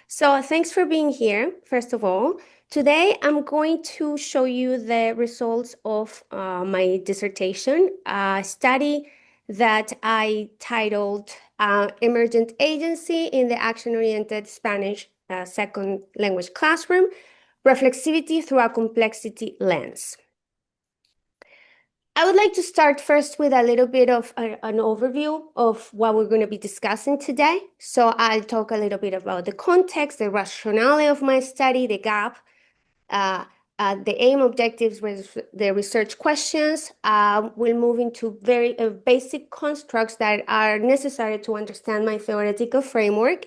So thanks for being here, first of all. Today, I'm going to show you the results of my dissertation, a study that I titled Emergent Agency in the Action-Oriented Spanish Second Language Classroom, Reflexivity through a Complexity Lens. I would like to start first with a little bit of an overview of what we're going to be discussing today. So I'll talk a little bit about the context, the rationale of my study, the gap, the aim, objectives, the research questions. We'll move into very basic constructs that are necessary to understand my theoretical framework.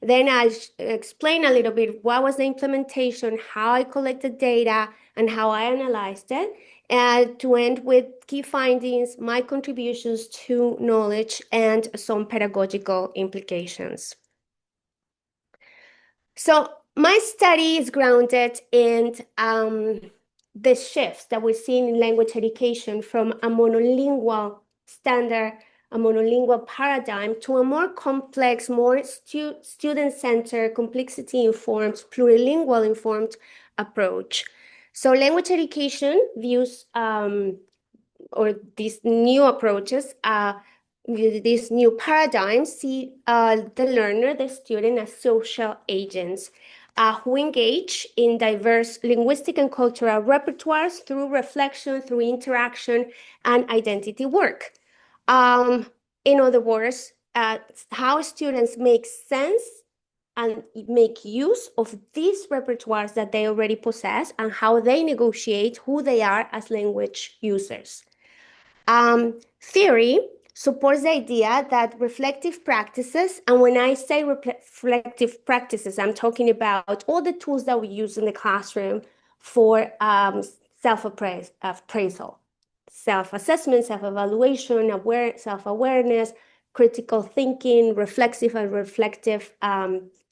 Then I'll explain a little bit what was the implementation, how I collected data, and how I analyzed it. And to end with key findings, my contributions to knowledge, and some pedagogical implications. So my study is grounded in the shifts that we're seeing in language education from a monolingual standard, a monolingual paradigm, to a more complex, more student-centered, complexity-informed, plurilingual-informed approach. So language education views or these new approaches, these new paradigms see the learner, the student, as social agents who engage in diverse linguistic and cultural repertoires through reflection, through interaction, and identity work. In other words, how students make sense and make use of these repertoires that they already possess, and how they negotiate who they are as language users. Theory supports the idea that reflective practices, and when I say reflective practices, I'm talking about all the tools that we use in the classroom for self-appraisal, self-assessment, self-evaluation, self-awareness, critical thinking, reflexive and reflective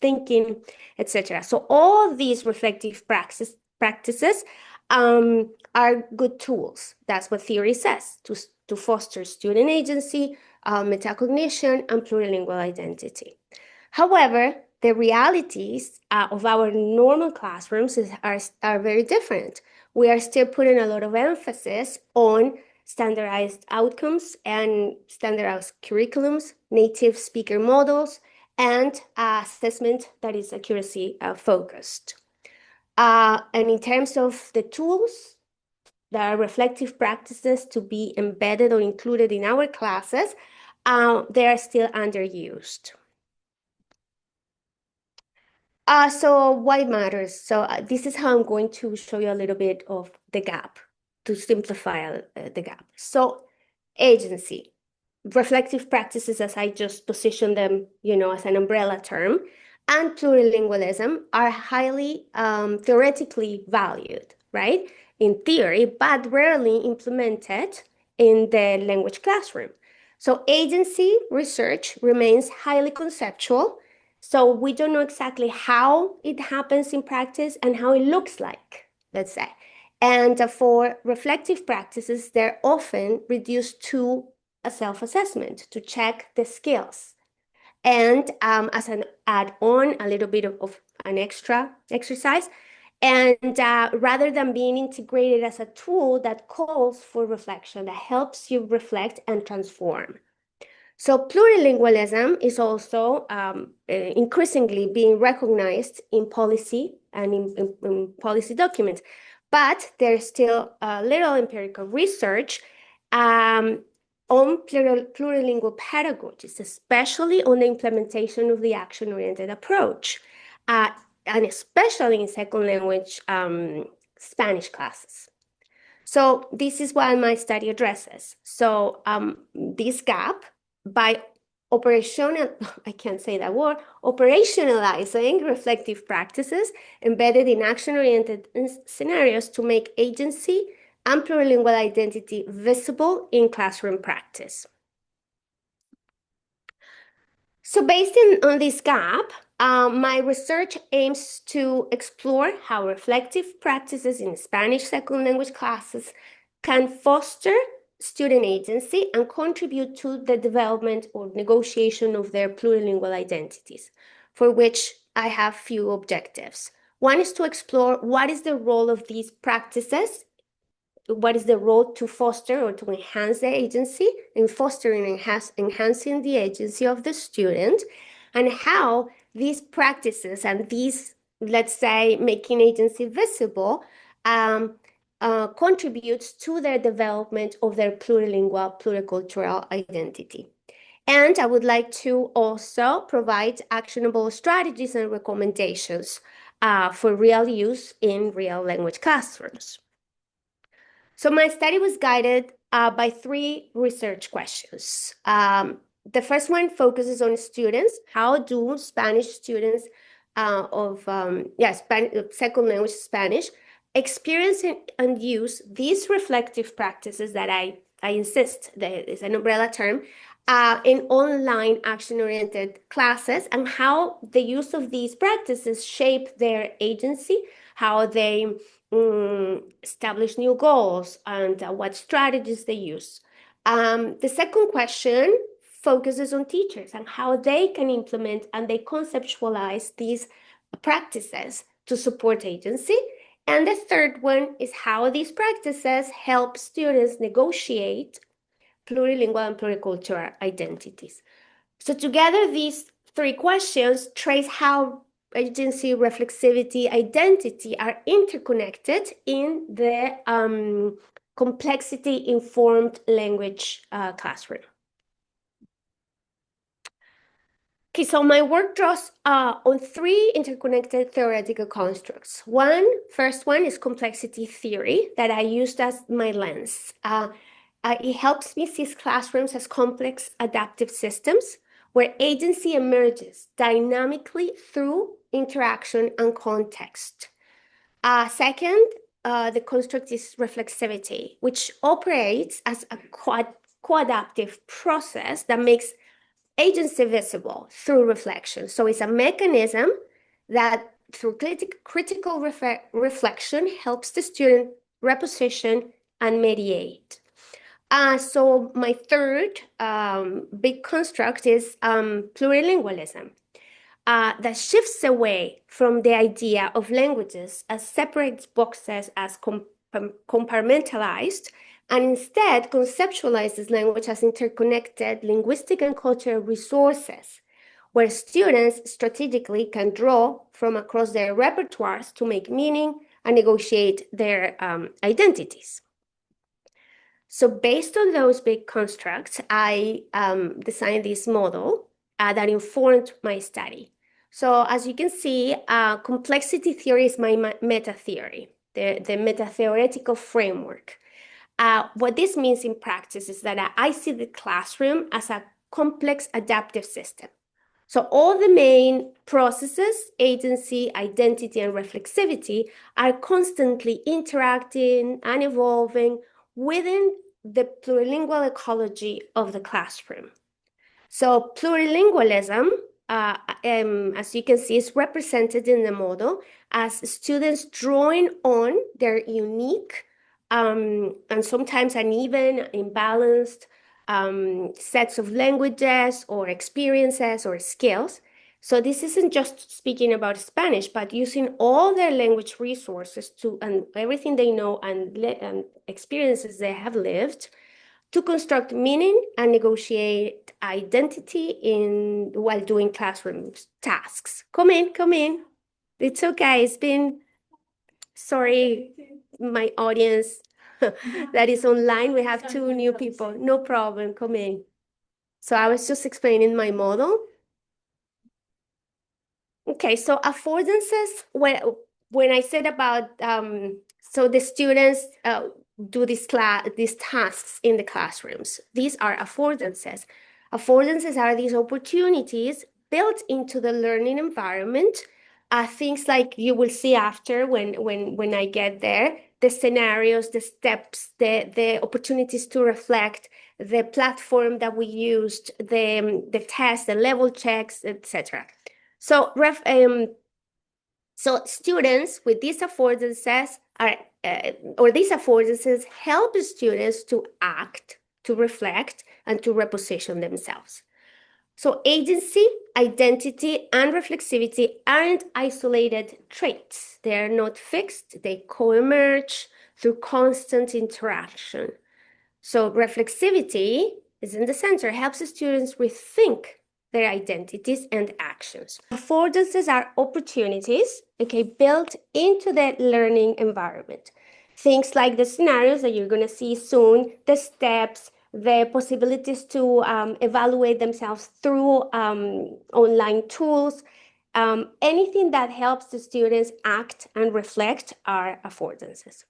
thinking, etc. So all these reflective practices are good tools. That's what theory says, to foster student agency, metacognition, and plurilingual identity. However, the realities of our normal classrooms are very different. We are still putting a lot of emphasis on standardized outcomes and standardized curriculums, native speaker models, and assessment that is accuracy focused. And in terms of the tools, the reflective practices to be embedded or included in our classes, they are still underused. So why it matters? So this is how I'm going to show you a little bit of the gap, to simplify the gap. So agency, reflective practices, as I just positioned them, as an umbrella term, and plurilingualism are highly theoretically valued, right? In theory, but rarely implemented in the language classroom. So agency research remains highly conceptual. So we don't know exactly how it happens in practice and how it looks like, let's say. And for reflective practices, they're often reduced to a self-assessment to check the skills. And as an add-on, a little bit of an extra exercise. And rather than being integrated as a tool that calls for reflection, that helps you reflect and transform. So plurilingualism is also increasingly being recognized in policy and in policy documents, but there's still little empirical research on plurilingual pedagogies, especially on the implementation of the action-oriented approach, and especially in second language Spanish classes. So this is what my study addresses. So this gap, by I can't say that word, operationalizing reflective practices embedded in action-oriented scenarios to make agency and plurilingual identity visible in classroom practice. So based on this gap, my research aims to explore how reflective practices in Spanish second language classes can foster student agency and contribute to the development or negotiation of their plurilingual identities, for which I have few objectives. One is to explore what is the role of these practices, what is the role to foster or to enhance the agency in fostering and enhancing the agency of the student, and how these practices and these, let's say, making agency visible, contributes to their development of their plurilingual, pluricultural identity. And I would like to also provide actionable strategies and recommendations for real use in real language classrooms. So my study was guided by three research questions. The first one focuses on students. How do Spanish students second language Spanish experience and use these reflective practices that I insist that is an umbrella term in online action-oriented classes, and how the use of these practices shape their agency, how they establish new goals, and what strategies they use. The second question focuses on teachers and how they can implement and they conceptualize these practices to support agency. And the third one is how these practices help students negotiate plurilingual and pluricultural identities. So together, these three questions trace how agency, reflexivity, identity are interconnected in the complexity-informed language classroom. Okay, so my work draws on three interconnected theoretical constructs. First one is complexity theory that I used as my lens. It helps me see classrooms as complex adaptive systems where agency emerges dynamically through interaction and context. Second, the construct is reflexivity, which operates as a co-adaptive process that makes agency visible through reflection. So it's a mechanism that through critical reflection helps the student reposition and mediate. So my third big construct is plurilingualism that shifts away from the idea of languages as separate boxes, as compartmentalized, and instead conceptualizes language as interconnected linguistic and cultural resources, where students strategically can draw from across their repertoires to make meaning and negotiate their identities. So based on those big constructs, I designed this model that informed my study. So as you can see, complexity theory is my meta theory, the meta theoretical framework. What this means in practice is that I see the classroom as a complex adaptive system. So all the main processes, agency, identity, and reflexivity are constantly interacting and evolving within the plurilingual ecology of the classroom. So plurilingualism, as you can see, is represented in the model as students drawing on their unique and sometimes uneven, imbalanced sets of languages or experiences or skills. So this isn't just speaking about Spanish, but using all their language resources and everything they know and experiences they have lived to construct meaning and negotiate identity while doing classroom tasks. Come in. It's okay. Sorry, my audience that is online. We have two new people. No problem. Come in. So I was just explaining my model. Okay, so affordances, when I said about, so the students do these tasks in the classrooms. These are affordances. Affordances are these opportunities built into the learning environment. Things like you will see after when I get there, the scenarios, the steps, the opportunities to reflect, the platform that we used, the tests, the level checks, etc. So students with these affordances these affordances help students to act, to reflect, and to reposition themselves. So agency, identity, and reflexivity aren't isolated traits. They are not fixed. They co-emerge through constant interaction. So reflexivity is in the center, helps the students rethink their identities and actions. Affordances are opportunities, okay, built into the learning environment. Things like the scenarios that you're going to see soon, the steps, the possibilities to evaluate themselves through online tools, anything that helps the students act and reflect are affordances.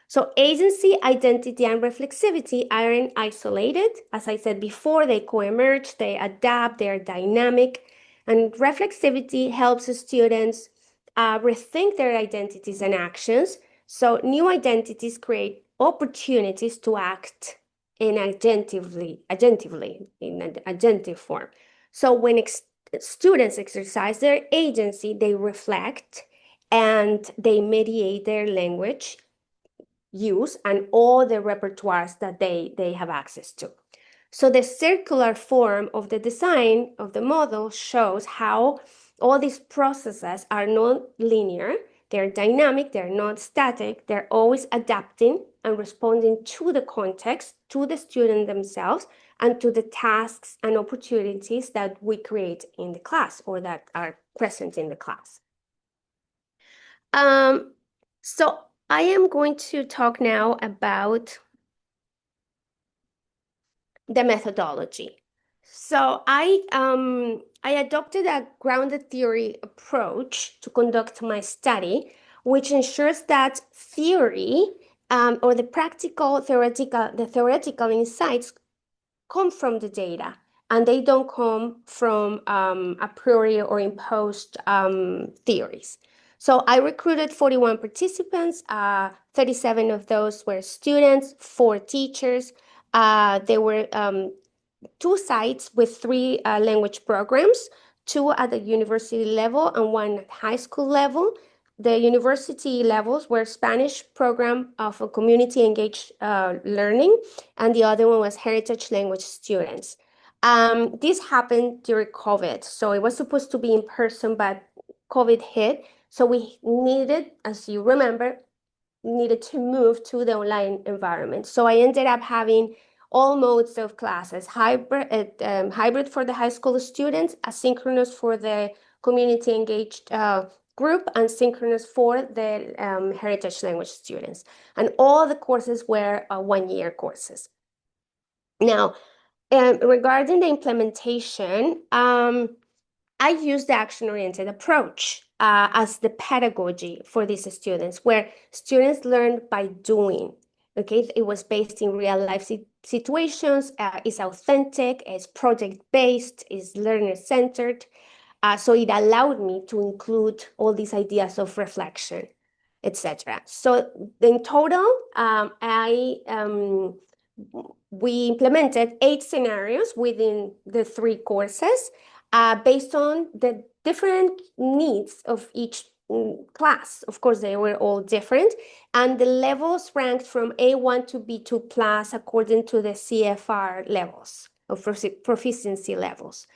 So agency, identity, and reflexivity aren't isolated. As I said before, they co-emerge, they adapt, they're dynamic. And reflexivity helps the students rethink their identities and actions. So new identities create opportunities to act in agentively in an agentive form. So when students exercise their agency, they reflect and they mediate their language use and all the repertoires that they have access to. So the circular form of the design of the model shows how all these processes are not linear, they're dynamic, they're not static, they're always adapting and responding to the context, to the student themselves, and to the tasks and opportunities that we create in the class or that are present in the class. So I am going to talk now about the methodology. So I adopted a grounded theory approach to conduct my study, which ensures that theory or the theoretical insights come from the data and they don't come from a priori or imposed theories. So I recruited 41 participants. 37 of those were students, 4 teachers. There were 2 sites with 3 language programs, 2 at the university level and 1 at high school level. The university levels were Spanish program of a community engaged learning, and the other one was heritage language students. This happened during COVID, so it was supposed to be in person, but COVID hit. So we needed, as you remember, needed to move to the online environment. So I ended up having all modes of classes, hybrid for the high school students, asynchronous for the community engaged group, and synchronous for the heritage language students. And all the courses were 1-year courses. Now, regarding the implementation, I use the action-oriented approach as the pedagogy for these students, where students learn by doing. Okay, it was based in real life situations, it's authentic, it's project-based, it's learner-centered. So it allowed me to include all these ideas of reflection, etc. So in total, we implemented 8 scenarios within the 3 courses based on the different needs of each class. Of course, they were all different, and the levels ranked from A1 to B2 plus according to the CFR levels of proficiency levels.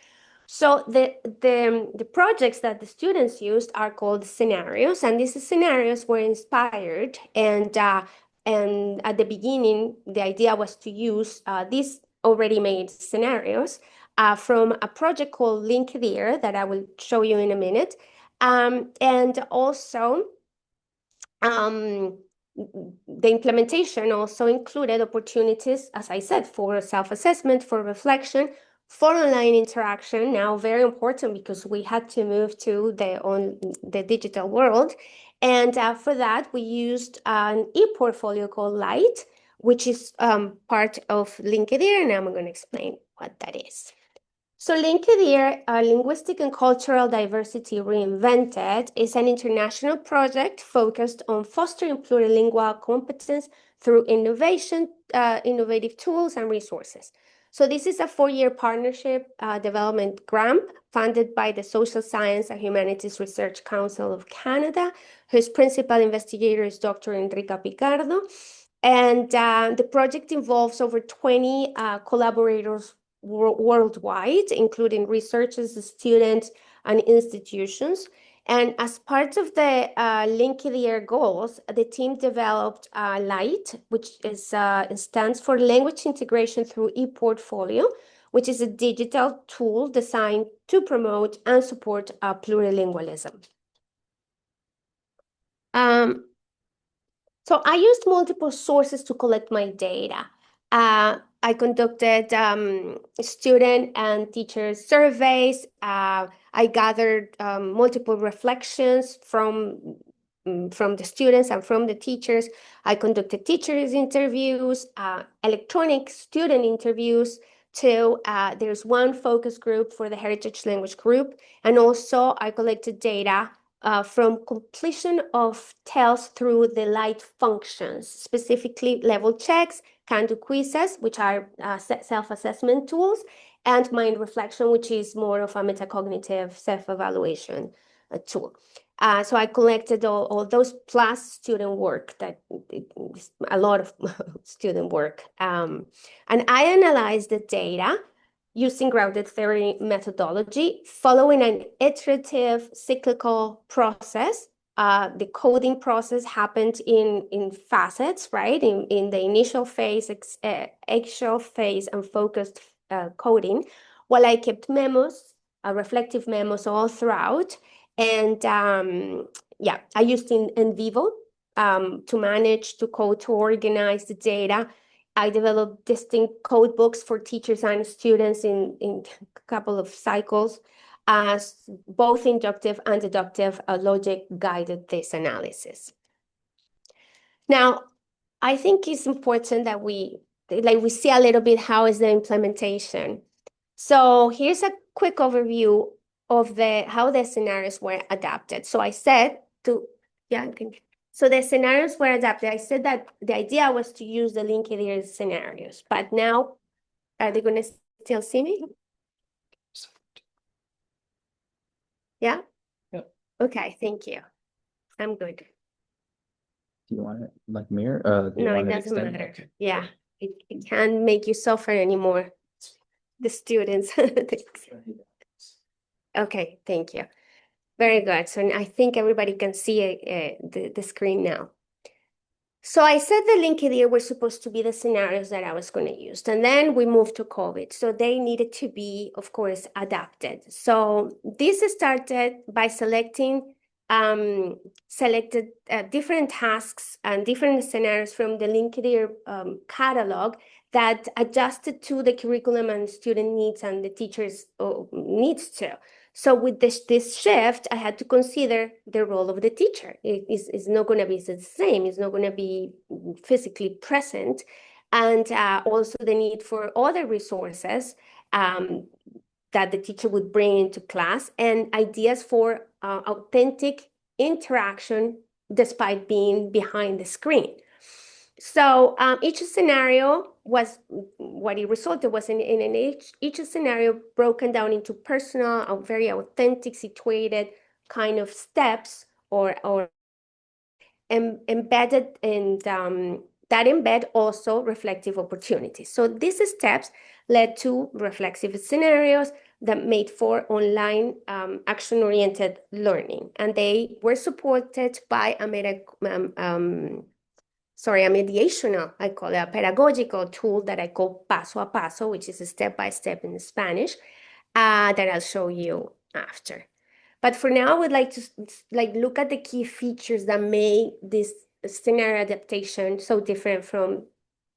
So the projects that the students used are called scenarios, and these scenarios were inspired and at the beginning, the idea was to use these already made scenarios from a project called Linked that I will show you in a minute. And also, the implementation also included opportunities, as I said, for self-assessment, for reflection, for online interaction, now very important because we had to move to the digital world. And for that, we used an e-portfolio called Light, which is part of Linked, and I'm going to explain what that is. So Linked, Linguistic and Cultural Diversity Reinvented, is an international project focused on fostering plurilingual competence through innovation, innovative tools and resources. So this is a 4-year partnership development grant funded by the Social Science and Humanities Research Council of Canada, whose principal investigator is Dr. Enrica Picardo. And the project involves over 20 collaborators worldwide, including researchers, students, and institutions. And as part of the Linked goals, the team developed LIGHT, which stands for Language Integration through ePortfolio, which is a digital tool designed to promote and support plurilingualism. So I used multiple sources to collect my data. I conducted student and teacher surveys. I gathered multiple reflections from the students and from the teachers. I conducted teachers interviews, electronic student interviews too. There's one focus group for the heritage language group. And also I collected data from completion of TELS through the light functions, specifically level checks, can-do quizzes, which are self-assessment tools, and mind reflection, which is more of a metacognitive self-evaluation tool. So I collected all those plus student work, a lot of student work. And I analyzed the data using grounded theory methodology, following an iterative cyclical process. The coding process happened in facets, right? In the initial phase, eggshell phase, and focused coding, while I kept memos, reflective memos all throughout. And yeah, I used in vivo to manage, to code, to organize the data. I developed distinct code books for teachers and students in a couple of cycles, as both inductive and deductive logic guided this analysis. Now, I think it's important that we see a little bit how is the implementation. So here's a quick overview of how the scenarios were adapted. So I said so the scenarios were adapted. I said that the idea was to use the linked scenarios, but now are they going to still see me? Yeah? Yep. Okay, thank you. I'm good. Do you want it like mirror? Do you No, want it it doesn't extended? matter. Okay. Yeah, it can't make you suffer anymore. The students. Okay, thank you. Very good. So I think everybody can see the screen now. So I said the linked were supposed to be the scenarios that I was going to use. And then we moved to COVID. So they needed to be, of course, adapted. So this started by selected different tasks and different scenarios from the linked catalog that adjusted to the curriculum and student needs and the teachers' needs too. So with this shift, I had to consider the role of the teacher. It's not going to be the same. It's not going to be physically present. And also the need for other resources that the teacher would bring into class, and ideas for authentic interaction despite being behind the screen. So each scenario was what it resulted was in each scenario broken down into personal, very authentic, situated kind of steps or embedded in that embed also reflective opportunities. So these steps led to reflexive scenarios that made for online action-oriented learning, and they were supported by a mediational, I call it a pedagogical tool that I call paso a paso, which is a step-by-step in Spanish, that I'll show you after. But for now, I would like to look at the key features that make this scenario adaptation so different from,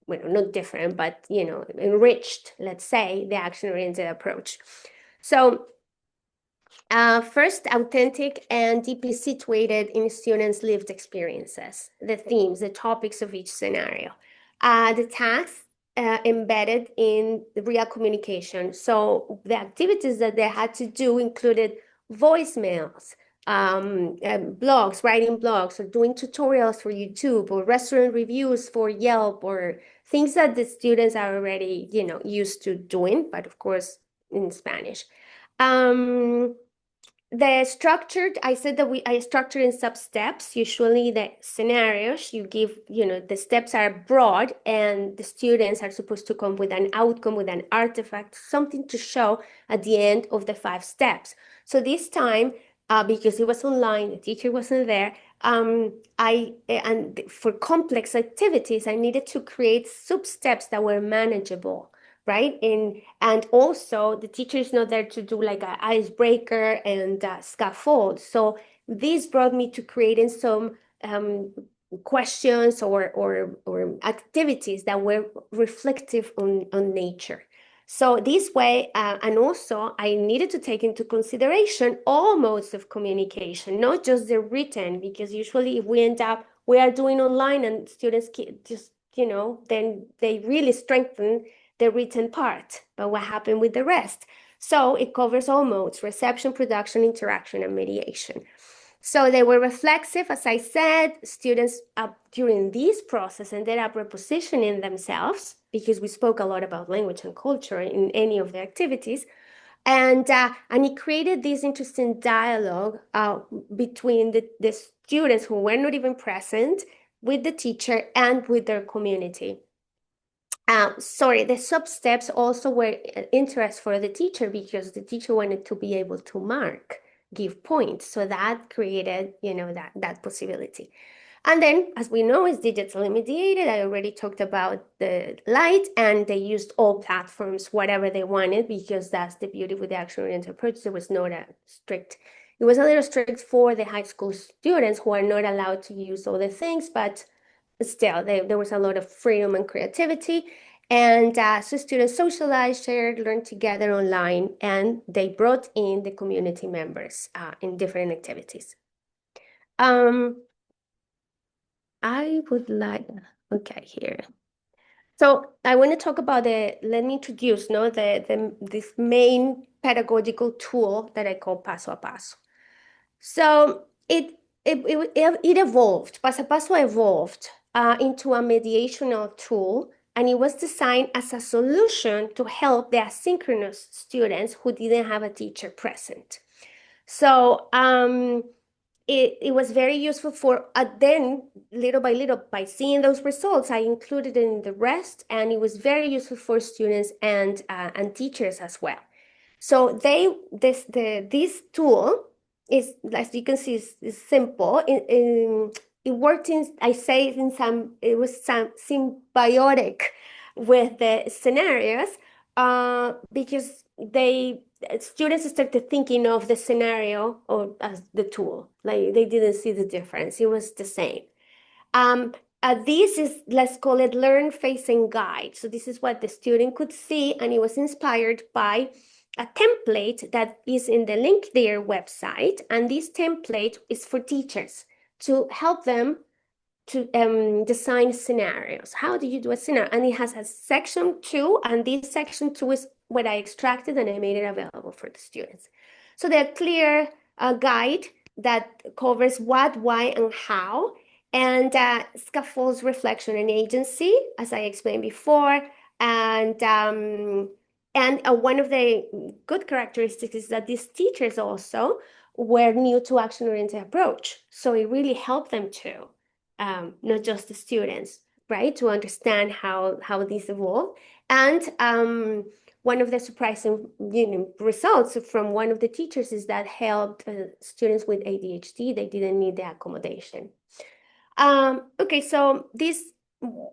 well, not different, but, enriched, let's say, the action-oriented approach. So first, authentic and deeply situated in students' lived experiences, the themes, the topics of each scenario. The tasks embedded in the real communication. So the activities that they had to do included voicemails, blogs, writing blogs, or doing tutorials for YouTube, or restaurant reviews for Yelp, or things that the students are already, used to doing, but of course in Spanish. The structured, I said that I structured in sub-steps. Usually the scenarios you give, the steps are broad and the students are supposed to come with an outcome, with an artifact, something to show at the end of the 5 steps. So this time, because it was online, the teacher wasn't there, and for complex activities, I needed to create sub-steps that were manageable, right? And also the teacher is not there to do like an icebreaker and scaffold. So this brought me to creating some questions or activities that were reflective on nature. So this way, and also I needed to take into consideration all modes of communication, not just the written, because usually if we are doing online and students just, then they really strengthen the written part, but what happened with the rest? So it covers all modes: reception, production, interaction, and mediation. So they were reflexive, as I said. Students during this process ended up repositioning themselves, because we spoke a lot about language and culture in any of the activities. And it created this interesting dialogue between the students who were not even present with the teacher and with their community. Sorry, the sub-steps also were interest for the teacher, because the teacher wanted to be able to give points. So that created, that possibility. And then, as we know, it's digitally mediated. I already talked about the light, and they used all platforms, whatever they wanted, because that's the beauty with the action-oriented approach. There was not it was a little strict for the high school students who are not allowed to use all the things, but still, there was a lot of freedom and creativity. And so students socialized, shared, learned together online, and they brought in the community members in different activities. I would like, okay, here. So I want to talk about let me introduce this main pedagogical tool that I call paso a paso. So it evolved, paso a paso evolved into a mediational tool, and it was designed as a solution to help the asynchronous students who didn't have a teacher present. So it was very useful for then little by little, by seeing those results, I included it in the rest, and it was very useful for students and teachers as well. So this tool is, as you can see, is simple. It worked in, I say, it was some symbiotic with the scenarios, because students started thinking of the scenario or as the tool. Like they didn't see the difference. It was the same. This is, let's call it learn, face, and guide. So this is what the student could see, and it was inspired by a template that is in the link their website. And this template is for teachers to help them to design scenarios. How do you do a scenario? And it has a section 2, and this section 2 is what I extracted and I made it available for the students. So the clear guide that covers what, why, and how, and scaffolds reflection and agency, as I explained before. And one of the good characteristics is that these teachers also were new to action-oriented approach. So it really helped them too. Not just the students, right, to understand how these evolve. And one of the surprising results from one of the teachers is that helped students with ADHD. They didn't need the accommodation. Okay, so this,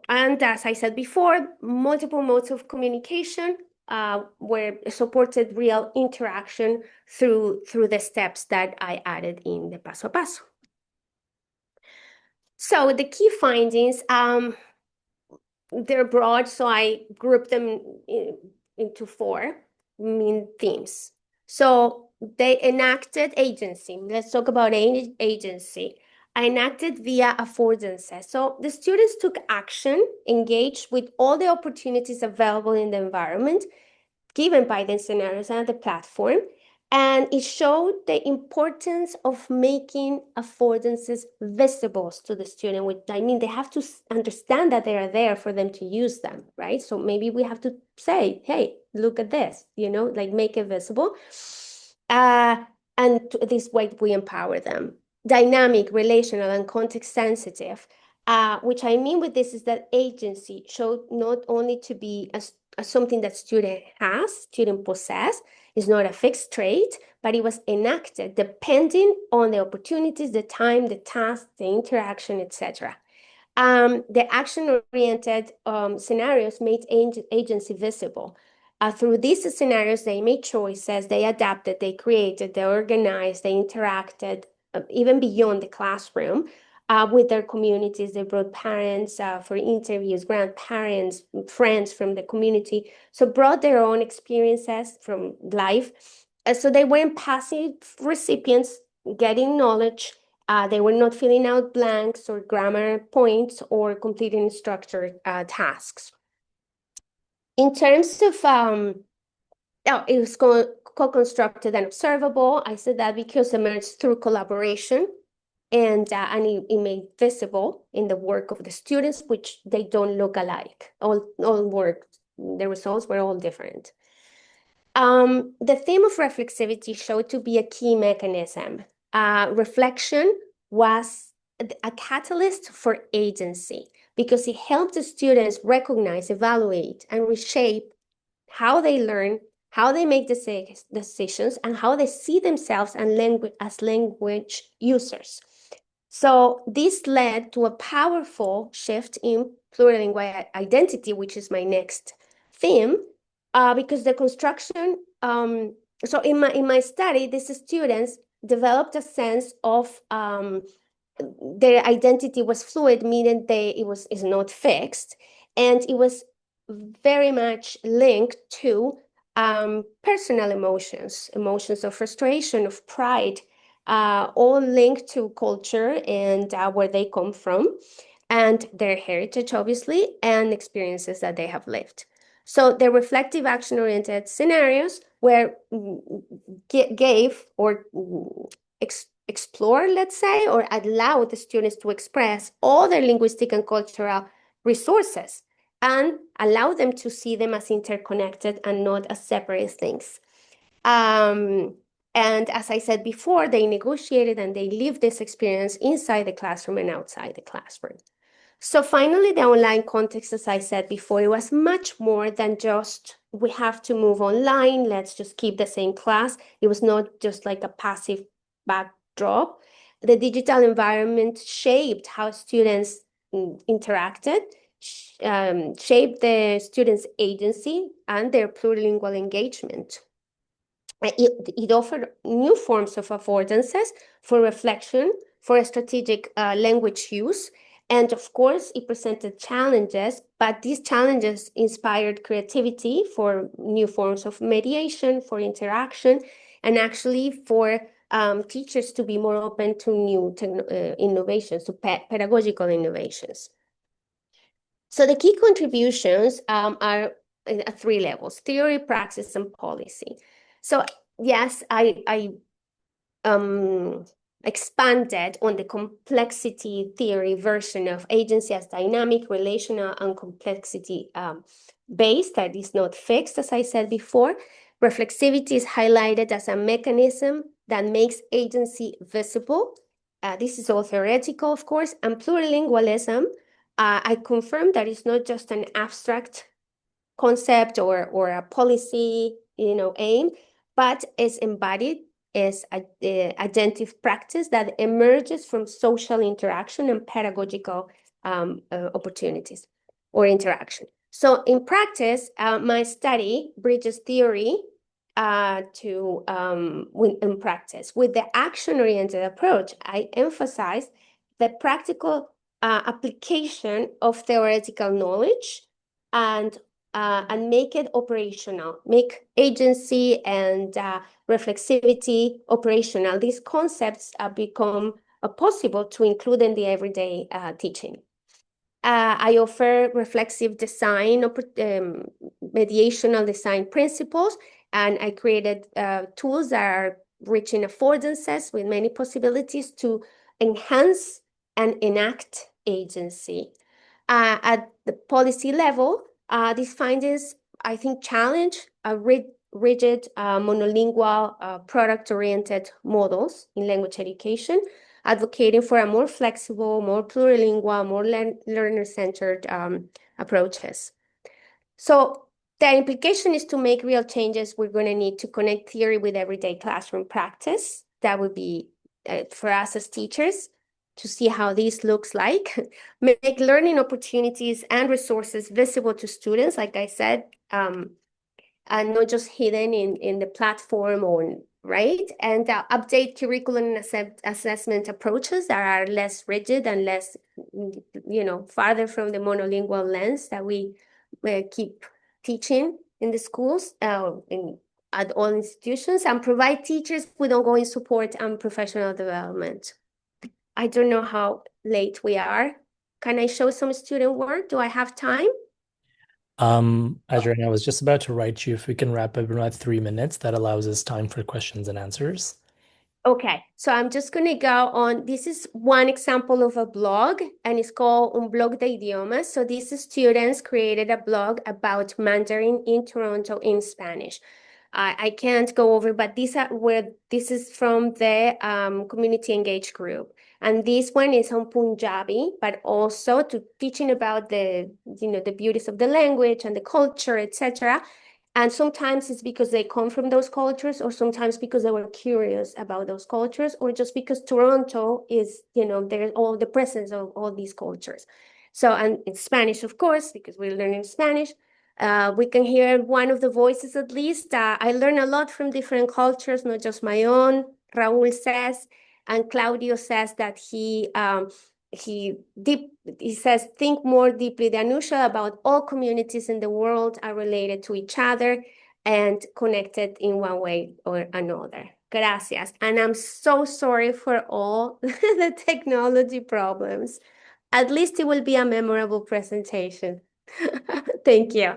and as I said before, multiple modes of communication where supported real interaction through the steps that I added in the paso a paso. So the key findings, they're broad, so I grouped them into 4 main themes. So they enacted agency. Let's talk about agency. I enacted via affordances. So the students took action, engaged with all the opportunities available in the environment given by the scenarios and the platform. And it showed the importance of making affordances visible to the student, which I mean, they have to understand that they are there for them to use them, right? So maybe we have to say, hey, look at this, like make it visible. And this way we empower them. Dynamic, relational, and context sensitive. Which I mean with this is that agency showed not only to be something that student possess, is not a fixed trait, but it was enacted depending on the opportunities, the time, the task, the interaction, etc. The action-oriented scenarios made agency visible. Through these scenarios, they made choices, they adapted, they created, they organized, they interacted, even beyond the classroom, with their communities. They brought parents for interviews, grandparents, friends from the community, so brought their own experiences from life. So they weren't passive recipients getting knowledge. They were not filling out blanks or grammar points or completing structured tasks. In terms of, it was co-constructed and observable. I said that because it emerged through collaboration, and it made visible in the work of the students, which they don't look alike. All work, the results were all different. The theme of reflexivity showed to be a key mechanism. Reflection was a catalyst for agency because it helped the students recognize, evaluate, and reshape how they learn, how they make decisions, and how they see themselves as language users. So this led to a powerful shift in plurilingual identity, which is my next theme, because the construction, so in my study, these students developed a sense of their identity was fluid, meaning is not fixed, and it was very much linked to personal emotions of frustration, of pride, all linked to culture and where they come from, and their heritage, obviously, and experiences that they have lived. So the reflective action-oriented scenarios were gave or explore, let's say, or allow the students to express all their linguistic and cultural resources and allow them to see them as interconnected and not as separate things. And as I said before, they negotiated and they lived this experience inside the classroom and outside the classroom. So finally, the online context, as I said before, it was much more than just, we have to move online, let's just keep the same class. It was not just like a passive backdrop. The digital environment shaped how students interacted, shaped the students' agency and their plurilingual engagement. It offered new forms of affordances for reflection, for strategic language use, and of course, it presented challenges, but these challenges inspired creativity for new forms of mediation, for interaction, and actually for teachers to be more open to new innovations, to pedagogical innovations. So the key contributions are at three levels: theory, praxis, and policy. So yes, I expanded on the complexity theory version of agency as dynamic, relational, and complexity based, that is not fixed, as I said before. Reflexivity is highlighted as a mechanism that makes agency visible. This is all theoretical, of course, and plurilingualism, I confirm that it's not just an abstract concept or a policy, aim, but is embodied as a agentive practice that emerges from social interaction and pedagogical opportunities or interaction. So in practice, my study bridges theory in practice. With the action-oriented approach, I emphasize the practical application of theoretical knowledge and make it operational, make agency and reflexivity operational. These concepts become possible to include in the everyday teaching. I offer reflexive design, mediational design principles, and I created tools that are rich in affordances with many possibilities to enhance and enact agency. At the policy level, these findings, I think, challenge rigid, monolingual, product-oriented models in language education, advocating for a more flexible, more plurilingual, more learner-centered approaches. So the implication is to make real changes, we're going to need to connect theory with everyday classroom practice. That would be for us as teachers to see how this looks like. Make learning opportunities and resources visible to students, like I said, and not just hidden in the platform or right? And update curriculum and assessment approaches that are less rigid and less, farther from the monolingual lens that we keep teaching in the schools, at all institutions, and provide teachers with ongoing support and professional development. I don't know how late we are. Can I show some student work? Do I have time? Adriana, I was just about to write you if we can wrap up in about 3 minutes. That allows us time for questions and answers. Okay, so I'm just going to go on. This is one example of a blog, and it's called Un Blog de Idiomas. So these students created a blog about Mandarin in Toronto in Spanish. I can't go over, but this is from the community engaged group. And this one is on Punjabi, but also to teaching about the beauties of the language and the culture, etc. And sometimes it's because they come from those cultures, or sometimes because they were curious about those cultures, or just because Toronto is, there's all the presence of all these cultures. So, and in Spanish, of course, because we're learning Spanish, we can hear one of the voices at least. I learn a lot from different cultures, not just my own. Raul says, and Claudio says that he says, think more deeply than usual about all communities in the world are related to each other and connected in one way or another. Gracias. And I'm so sorry for all the technology problems. At least it will be a memorable presentation. Thank you.